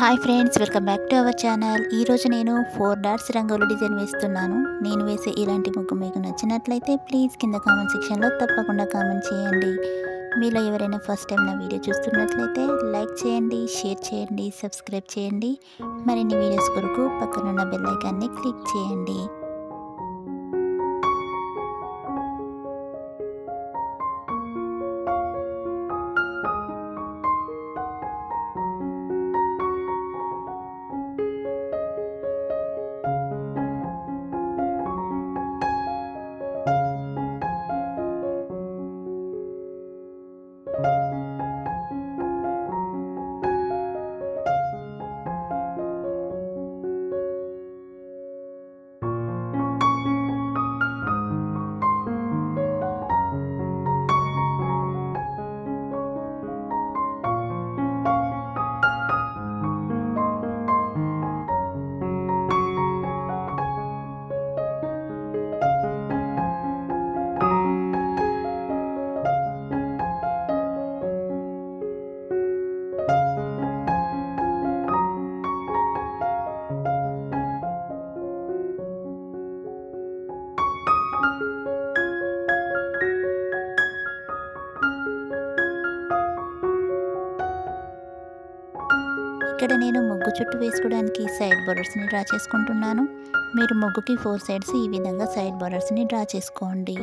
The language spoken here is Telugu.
Hi friends, welcome back to our channel. ఈరోజు నేను 4 డాట్స్ రంగుల డిజైన్ వేస్తున్నాను. నేను వేసే ఇలాంటి ముగ్గు మీకు నచ్చినట్లయితే ప్లీజ్ కింద కామెంట్ సెక్షన్లో తప్పకుండా కామెంట్ చేయండి. మీలో ఎవరైనా ఫస్ట్ టైం నా వీడియో చూస్తున్నట్లయితే లైక్ చేయండి, షేర్ చేయండి, సబ్స్క్రైబ్ చేయండి. మరిన్ని వీడియోస్ కొరకు పక్కనున్న బెల్ ఐకాన్ని క్లిక్ చేయండి. ఇక్కడ నేను ముగ్గు చుట్టూ వేసుకోవడానికి సైడ్ బోర్డర్స్ని డ్రా చేసుకుంటున్నాను. మీరు ముగ్గుకి 4 సైడ్స్ ఈ విధంగా సైడ్ బోర్డర్స్ని డ్రా చేసుకోండి.